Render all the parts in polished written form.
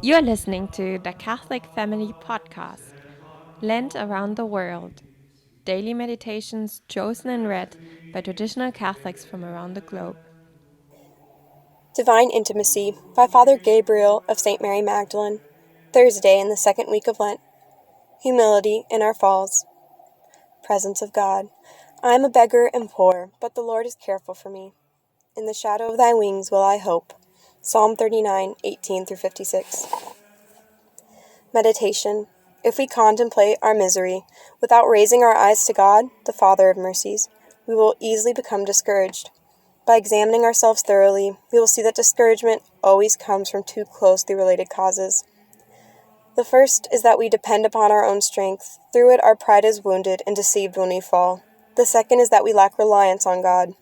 You're listening to the Catholic Family Podcast, Lent Around the World, daily meditations chosen and read by traditional Catholics from around the globe. Divine Intimacy by Father Gabriel of St. Mary Magdalene, Thursday in the second week of Lent. Humility in our falls. Presence of God. I am a beggar and poor, but the Lord is careful for me. In the shadow of thy wings will I hope. Psalm 39:18-56. Meditation. If we contemplate our misery without raising our eyes to God, the Father of mercies, we will easily become discouraged. By examining ourselves thoroughly, we will see that discouragement always comes from two closely related causes. The first is that we depend upon our own strength. Through it, our pride is wounded and deceived when we fall. The second is that we lack reliance on God.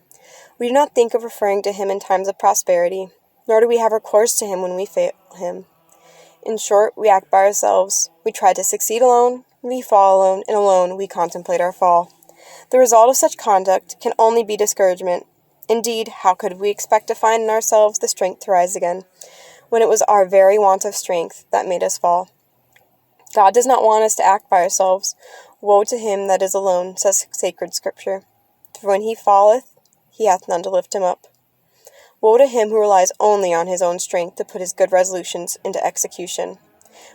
We do not think of referring to Him in times of prosperity, nor do we have recourse to Him when we fail Him. In short, we act by ourselves. We try to succeed alone, we fall alone, and alone we contemplate our fall. The result of such conduct can only be discouragement. Indeed, how could we expect to find in ourselves the strength to rise again, when it was our very want of strength that made us fall? God does not want us to act by ourselves. Woe to him that is alone, says sacred Scripture. For when he falleth, he hath none to lift him up. Woe to him who relies only on his own strength to put his good resolutions into execution.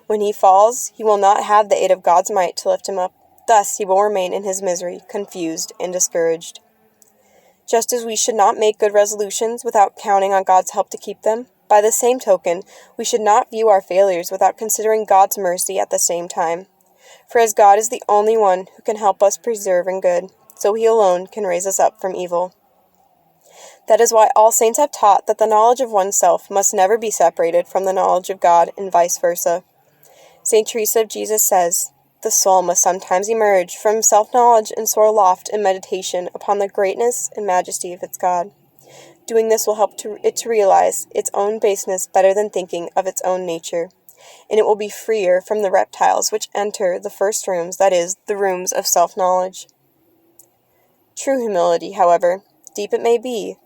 When he falls, he will not have the aid of God's might to lift him up. Thus he will remain in his misery, confused and discouraged. Just as we should not make good resolutions without counting on God's help to keep them, by the same token, we should not view our failures without considering God's mercy at the same time. For as God is the only one who can help us persevere in good, so he alone can raise us up from evil. That is why all saints have taught that the knowledge of oneself must never be separated from the knowledge of God and vice versa. St. Teresa of Jesus says, "The soul must sometimes emerge from self-knowledge and soar aloft in meditation upon the greatness and majesty of its God. Doing this will help it to realize its own baseness better than thinking of its own nature, and it will be freer from the reptiles which enter the first rooms, that is, the rooms of self-knowledge." True humility, however, deep it may be,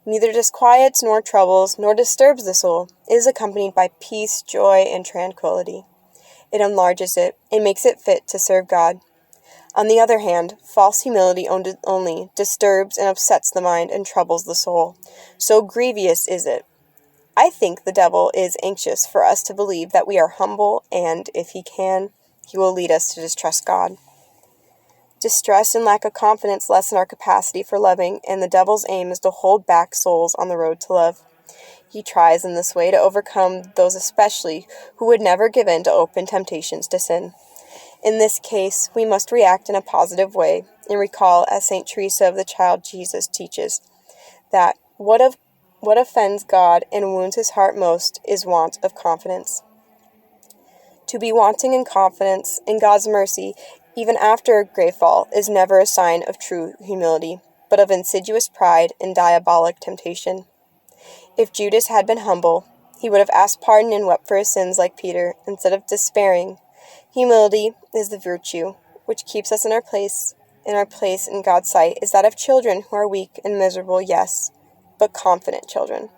neither disquiets nor troubles nor disturbs the soul. It is accompanied by peace, joy, and tranquility. It enlarges it and makes it fit to serve God. On the other hand, false humility only disturbs and upsets the mind and troubles the soul. So grievous is it. I think the devil is anxious for us to believe that we are humble, and, if he can, he will lead us to distrust God. Distress and lack of confidence lessen our capacity for loving, and the devil's aim is to hold back souls on the road to love. He tries in this way to overcome those especially who would never give in to open temptations to sin. In this case, we must react in a positive way and recall, as St. Teresa of the Child Jesus teaches, that what offends God and wounds his heart most is want of confidence. To be wanting in confidence in God's mercy, even after a grave fall, is never a sign of true humility, but of insidious pride and diabolic temptation. If Judas had been humble, he would have asked pardon and wept for his sins like Peter, instead of despairing. Humility is the virtue which keeps us in our place. Our place in God's sight is that of children who are weak and miserable, yes, but confident children.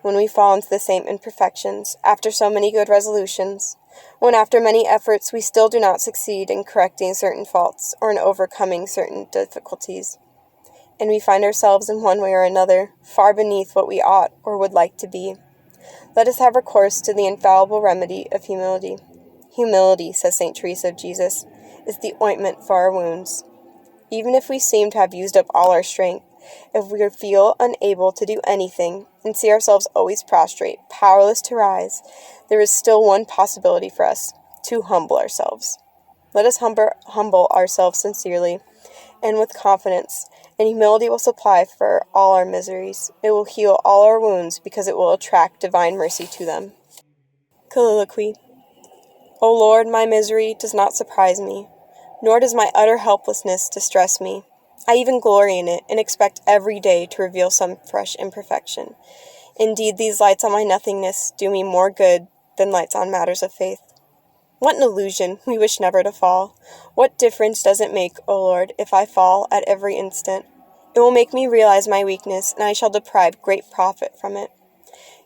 When we fall into the same imperfections, after so many good resolutions, when after many efforts we still do not succeed in correcting certain faults or in overcoming certain difficulties, and we find ourselves in one way or another far beneath what we ought or would like to be, let us have recourse to the infallible remedy of humility. Humility, says St. Teresa of Jesus, is the ointment for our wounds. Even if we seem to have used up all our strength, if we feel unable to do anything and see ourselves always prostrate, powerless to rise, there is still one possibility for us: to humble ourselves. Let us humble ourselves sincerely and with confidence, and humility will supply for all our miseries. It will heal all our wounds because it will attract divine mercy to them. Colloquy. O Lord, my misery does not surprise me, nor does my utter helplessness distress me. I even glory in it and expect every day to reveal some fresh imperfection. Indeed, these lights on my nothingness do me more good than lights on matters of faith. What an illusion! We wish never to fall. What difference does it make, O Lord, if I fall at every instant? It will make me realize my weakness, and I shall derive great profit from it.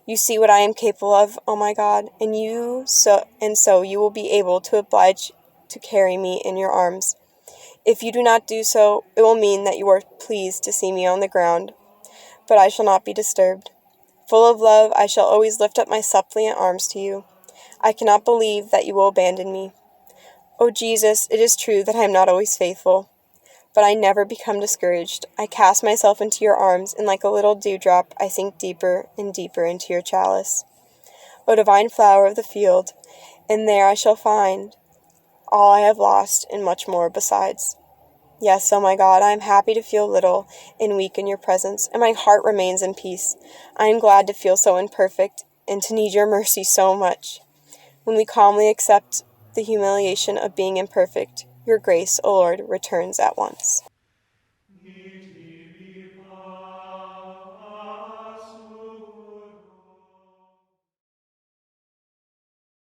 You see what I am capable of, O my God, and so you will be able to oblige to carry me in your arms. If you do not do so, it will mean that you are pleased to see me on the ground, but I shall not be disturbed. Full of love, I shall always lift up my suppliant arms to you. I cannot believe that you will abandon me. O Jesus, it is true that I am not always faithful, but I never become discouraged. I cast myself into your arms, and like a little dewdrop, I sink deeper and deeper into your chalice. O divine flower of the field, and there I shall find all I have lost and much more besides. Yes, oh my God, I am happy to feel little and weak in your presence, and my heart remains in peace. I am glad to feel so imperfect and to need your mercy so much. When we calmly accept the humiliation of being imperfect, your grace, O Lord, returns at once.